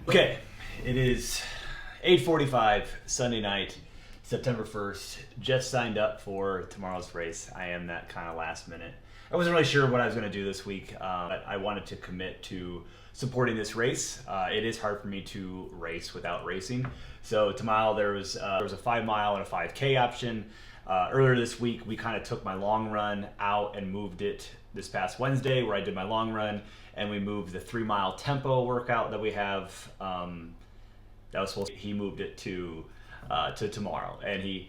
Okay, it is 8:45 Sunday night, September 1st. Just signed up for tomorrow's race. I am that kind of last minute. I wasn't really sure what I was going to do this week, but I wanted to commit to supporting this race. It is hard for me to race without racing. So tomorrow there was a 5 mile and a 5K option. Earlier this week, we kind of took my long run out and moved it this past Wednesday, where I did my long run, and we moved the 3 mile tempo workout that we have. He moved it to tomorrow, and he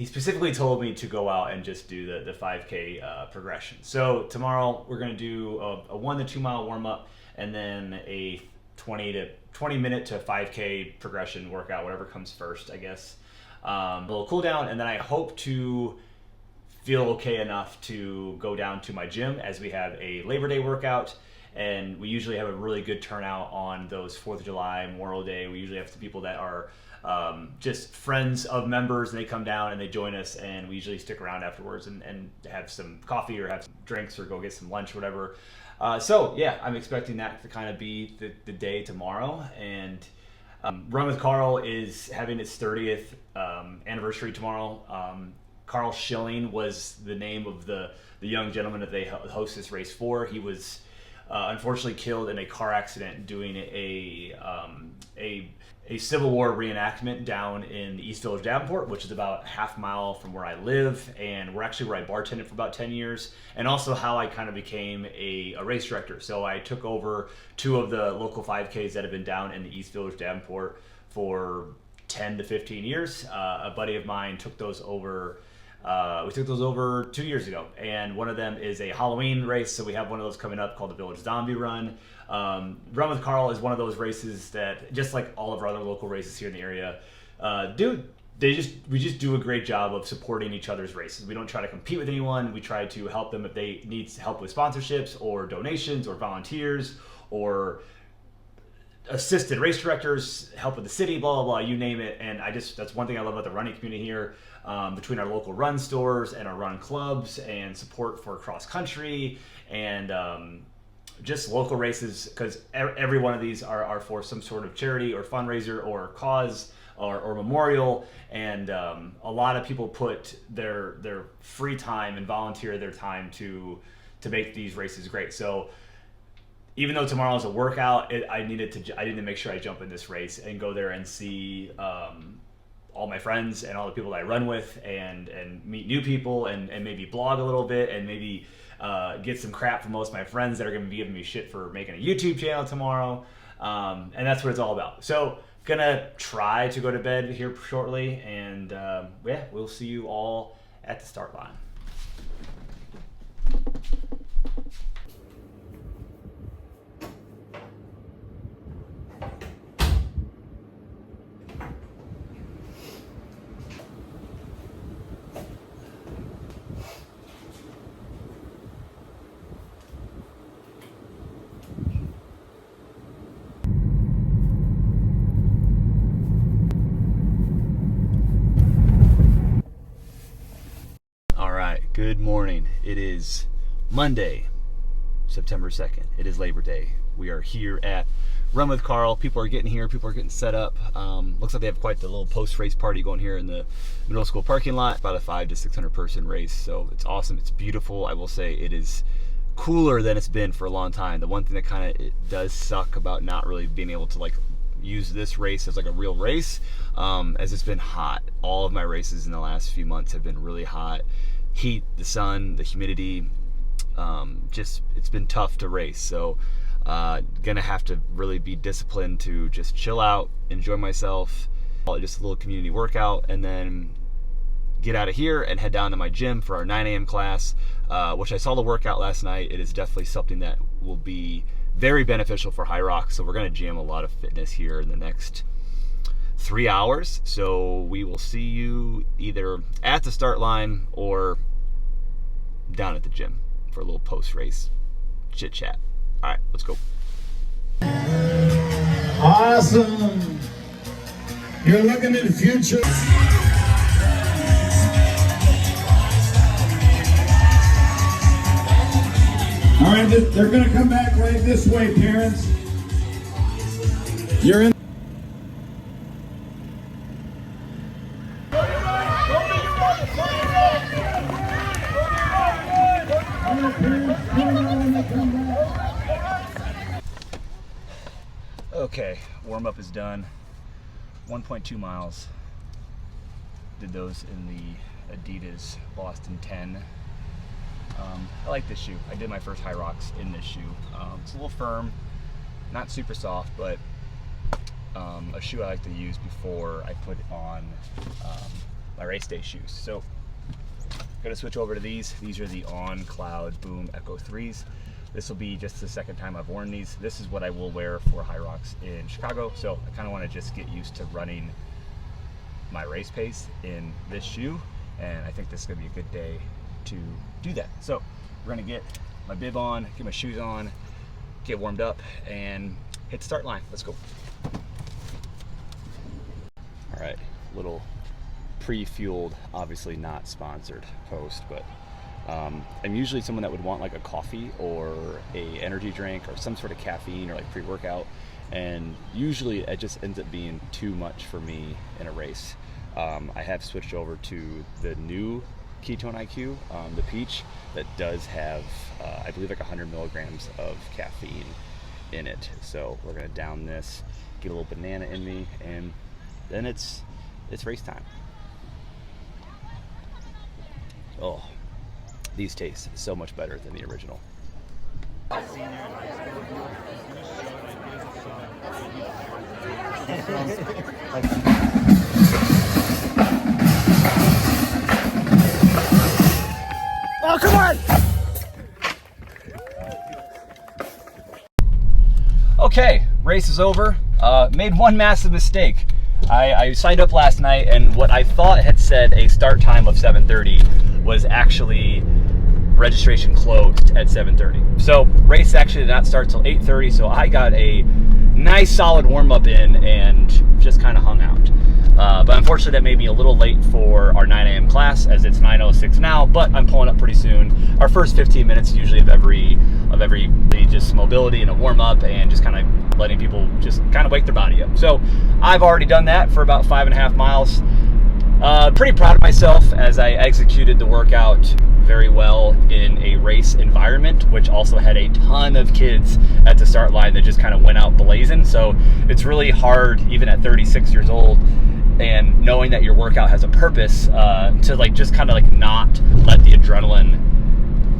specifically told me to go out and just do the 5K progression. So tomorrow we're going to do a 1 to 2 mile warm up, and then a 20 minute to 5K progression workout, whatever comes first, I guess. A little cool down, and then I hope to feel okay enough to go down to my gym, as we have a Labor Day workout, and we usually have a really good turnout on those 4th of July, Memorial Day. We usually have some people that are just friends of members, and they come down and they join us, and we usually stick around afterwards and have some coffee or have some drinks or go get some lunch, whatever. So yeah, I'm expecting that to kind of be the day tomorrow. And Run with Carl is having its 30th anniversary tomorrow. Carl Schilling was the name of the young gentleman that they host this race for. He was unfortunately killed in a car accident doing a Civil War reenactment down in East Village, Davenport, which is about half mile from where I live, and we're actually where I bartended for about 10 years, and also how I kind of became a race director. So I took over 2 of the local 5Ks that have been down in the East Village, Davenport for 10 to 15 years. A buddy of mine took those over. We took those over 2 years ago, and one of them is a Halloween race, so we have one of those coming up called the Village Zombie Run. Run with Carl is one of those races that, just like all of our other local races here in the area, we just do a great job of supporting each other's races. We don't try to compete with anyone. We try to help them if they need help with sponsorships or donations or volunteers or assisted race directors, help with the city, blah, blah, blah, you name it. And that's one thing I love about the running community here, between our local run stores and our run clubs and support for cross country and just local races, because every one of these are for some sort of charity or fundraiser or cause or memorial. And a lot of people put their free time and volunteer their time to make these races great. So even though tomorrow is a workout, I needed to make sure I jump in this race and go there and see all my friends and all the people that I run with, and meet new people, and maybe blog a little bit, and maybe get some crap from most of my friends that are going to be giving me shit for making a YouTube channel tomorrow. And that's what it's all about. So gonna try to go to bed here shortly, and yeah, we'll see you all at the start line. Good morning. It is Monday, September 2nd. It is Labor Day. We are here at Run with Carl. People are getting here. People are getting set up. Looks like they have quite the little post-race party going here in the middle school parking lot. About a 500 to 600 person race. So it's awesome. It's beautiful. I will say it is cooler than it's been for a long time. The one thing that kind of does suck about not really being able to use this race as a real race, as it's been hot. All of my races in the last few months have been really hot. Heat, the sun, the humidity, it's been tough to race. So gonna have to really be disciplined to just chill out, enjoy myself, just a little community workout, and then get out of here and head down to my gym for our 9 a.m. class, which I saw the workout last night. It is definitely something that will be very beneficial for High Rock. So we're gonna jam a lot of fitness here in the next 3 hours. So we will see you either at the start line or down at the gym for a little post-race chit chat. All right, let's go. Awesome. You're looking at the future. All right, they're going to come back right this way, parents. You're in. Okay, warm up is done. 1.2 miles. Did those in the Adidas Boston 10. I like this shoe. I did my first High Rocks in this shoe. It's a little firm, not super soft, but a shoe I like to use before I put on my race day shoes. So I'm gonna switch over to these. These are the On Cloud Boom Echo 3s. This will be just the second time I've worn these. This is what I will wear for High Rocks in Chicago. So I kind of want to just get used to running my race pace in this shoe. And I think this is gonna be a good day to do that. So we're gonna get my bib on, get my shoes on, get warmed up, and hit the start line. Let's go. All right, little pre-fueled, obviously not sponsored post, but I'm usually someone that would want like a coffee or a energy drink or some sort of caffeine or like pre-workout, and usually it just ends up being too much for me in a race. I have switched over to the new Ketone IQ, the Peach, that does have I believe like 100 milligrams of caffeine in it. So we're gonna down this, get a little banana in me, and then it's race time. Oh, these taste so much better than the original. Oh, come on! Okay, race is over. Made one massive mistake. I signed up last night, and what I thought had said a start time of 7:30 was actually registration closed at 7:30. So race actually did not start till 8:30, so I got a nice solid warm-up in and just kind of hung out. But unfortunately that made me a little late for our 9 a.m. class, as it's 9:06 now, but I'm pulling up pretty soon. Our first 15 minutes usually of every just mobility and a warm-up and just kind of letting people just kind of wake their body up. So I've already done that for about 5.5 miles. Pretty proud of myself as I executed the workout very well in a race environment, which also had a ton of kids at the start line that just kind of went out blazing. So it's really hard, even at 36 years old, and knowing that your workout has a purpose, to like just kind of like not let the adrenaline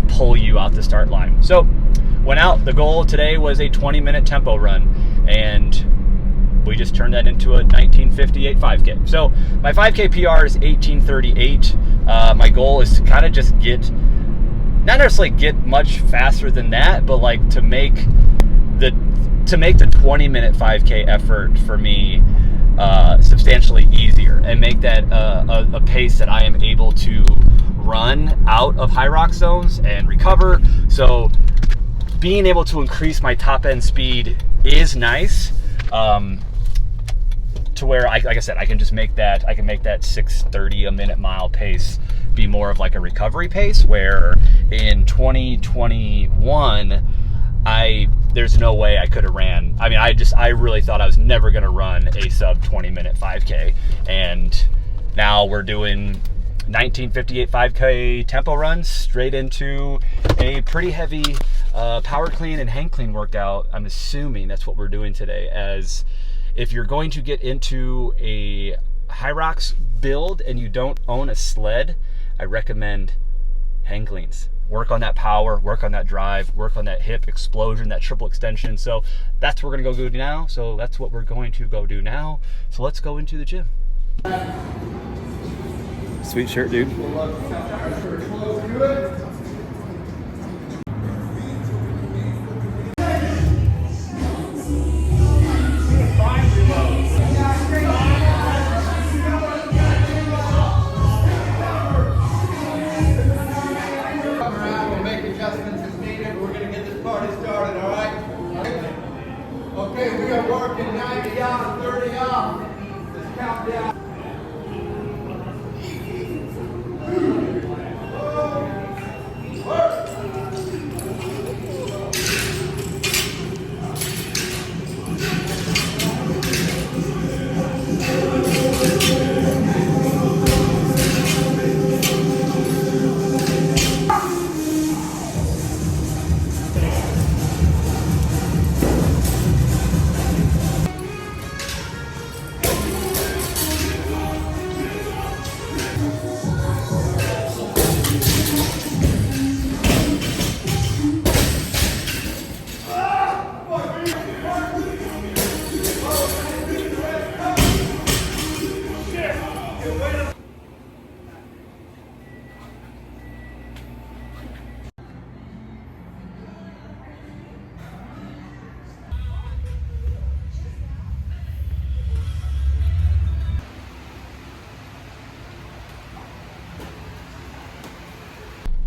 pull you out the start line. So went out. The goal today was a 20-minute tempo run, and we just turned that into a 19:58 5K. So my 5K PR is 18:38. My goal is to kind of just not necessarily get much faster than that, but like to make the 20-minute 5K effort for me substantially easier, and make that a pace that I am able to run out of high rock zones and recover. So being able to increase my top end speed is nice. To where, like I said, I can just make that 6:30 a minute mile pace be more of like a recovery pace, where in 2021 there's no way I could have ran. I mean, I really thought I was never going to run a sub 20-minute 5K, and now we're doing 19:58 5K tempo runs straight into a pretty heavy power clean and hang clean workout. I'm assuming that's what we're doing today, as if you're going to get into a High Rocks build and you don't own a sled, I recommend hang cleans. Work on that power, work on that drive, work on that hip explosion, that triple extension. So that's what we're gonna go do now. So let's go into the gym. Sweet shirt, dude. Okay, we are working 90 out, 30 off. Let's count down.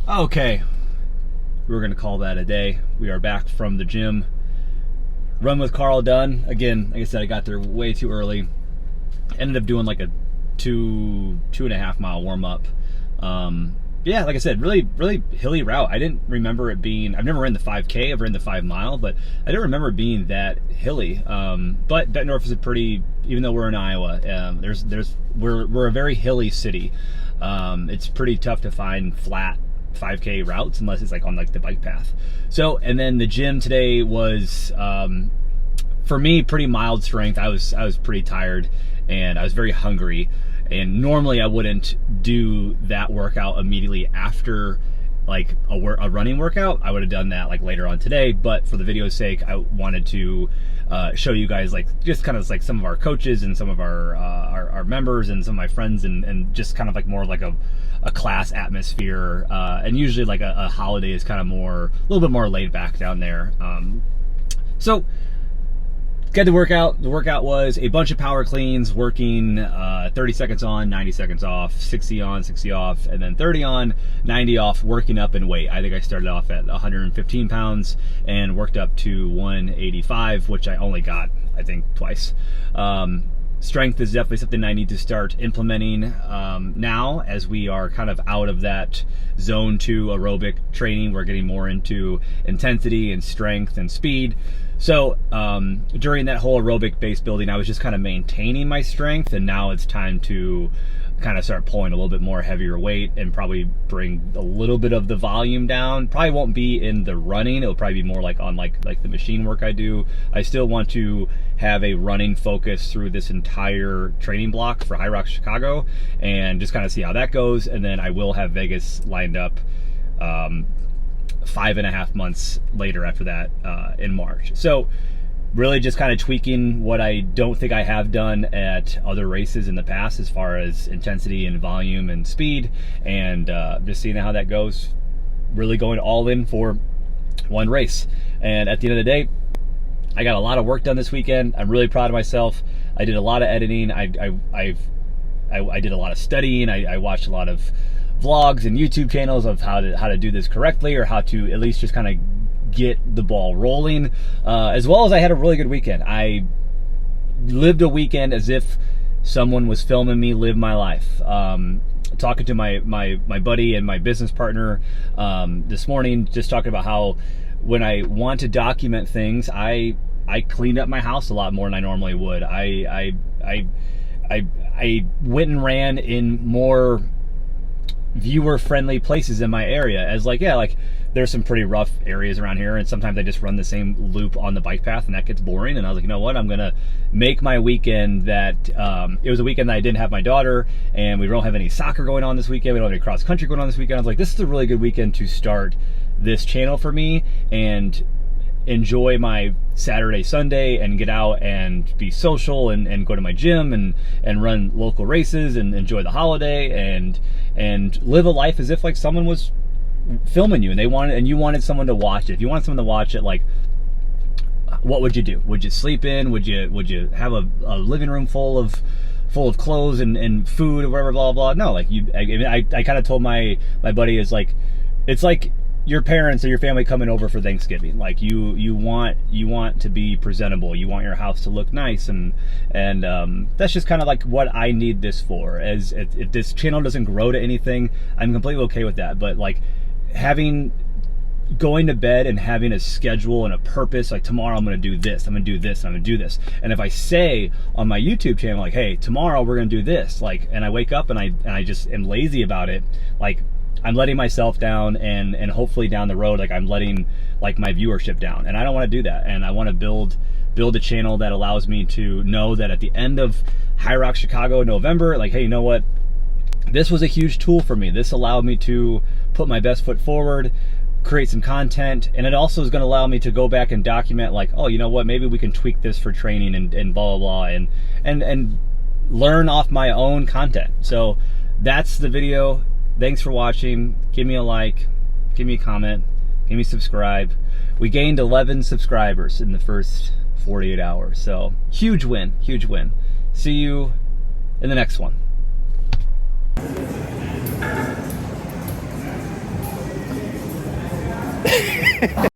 Okay, we're gonna call that a day. We are back from the gym. Run with Carl done. Again, like I said, I got there way too early. Ended up doing like a 2.5 mile warm up. Yeah, like I said, really hilly route. I didn't remember it being, I've never ran the 5K, I've ran the 5 mile, but I didn't remember it being that hilly. But Bettendorf is a pretty, even though we're in Iowa, we're a very hilly city. It's pretty tough to find flat 5K routes unless it's like on like the bike path. So, and then the gym today was, for me, pretty mild strength. I was pretty tired and I was very hungry. And normally I wouldn't do that workout immediately after like a running workout. I would have done that like later on today, but for the video's sake, I wanted to show you guys like just kind of like some of our coaches and some of our members and some of my friends and just kind of like more like a class atmosphere. And usually like a holiday is kind of a little bit more laid back down there. So got the workout. The workout was a bunch of power cleans, working 30 seconds on, 90 seconds off, 60 on, 60 off, and then 30 on, 90 off, working up in weight. I think I started off at 115 pounds and worked up to 185, which I only got, I think, twice. Strength is definitely something I need to start implementing now, as we are kind of out of that zone 2 aerobic training. We're getting more into intensity and strength and speed. So during that whole aerobic base building, I was just kind of maintaining my strength, and now it's time to kind of start pulling a little bit more heavier weight and probably bring a little bit of the volume down. Probably won't be in the running. It'll probably be more like on like the machine work I do. I still want to have a running focus through this entire training block for High Rocks Chicago and just kind of see how that goes. And then I will have Vegas lined up 5.5 months later after that in March. So really just kind of tweaking what I don't think I have done at other races in the past as far as intensity and volume and speed, and just seeing how that goes. Really going all in for one race. And at the end of the day, I got a lot of work done this weekend. I'm really proud of myself. I did a lot of editing. I did a lot of studying. I watched a lot of vlogs and YouTube channels of how to do this correctly, or how to at least just kind of get the ball rolling, as well as I had a really good weekend. I lived a weekend as if someone was filming me live my life. Talking to my buddy and my business partner this morning, just talking about how when I want to document things, I cleaned up my house a lot more than I normally would. I went and ran in more viewer friendly places in my area, as like, yeah, like there's some pretty rough areas around here, and sometimes I just run the same loop on the bike path and that gets boring. And I was like, you know what, I'm gonna make my weekend that it was a weekend that I didn't have my daughter, and we don't have any soccer going on this weekend, we don't have any cross country going on this weekend. I was like, this is a really good weekend to start this channel for me and enjoy my Saturday, Sunday, and get out and be social and go to my gym and run local races and enjoy the holiday and live a life as if like someone was filming you and you wanted someone to watch it. If you wanted someone to watch it, like, what would you do? Would you sleep in? Would you have a living room full of clothes and food or whatever, blah blah? No, like I kind of told my buddy, is like, it's like your parents or your family coming over for Thanksgiving. Like you want to be presentable. You want your house to look nice, and that's just kind of like what I need this for. As if this channel doesn't grow to anything, I'm completely okay with that. But like going to bed and having a schedule and a purpose, like tomorrow I'm going to do this, I'm going to do this, I'm going to do this. And if I say on my YouTube channel, like, hey, tomorrow we're going to do this, like, and I wake up and I just am lazy about it, like, I'm letting myself down, and hopefully down the road, like, I'm letting like my viewership down, and I don't want to do that. And I want to build a channel that allows me to know that at the end of High Rocks Chicago in November, like, hey, you know what? This was a huge tool for me. This allowed me to put my best foot forward, create some content, and it also is going to allow me to go back and document, like, oh, you know what? Maybe we can tweak this for training and blah blah blah, and learn off my own content. So that's the video. Thanks for watching. Give me a like, give me a comment, give me subscribe. We gained 11 subscribers in the first 48 hours. So huge win, huge win. See you in the next one.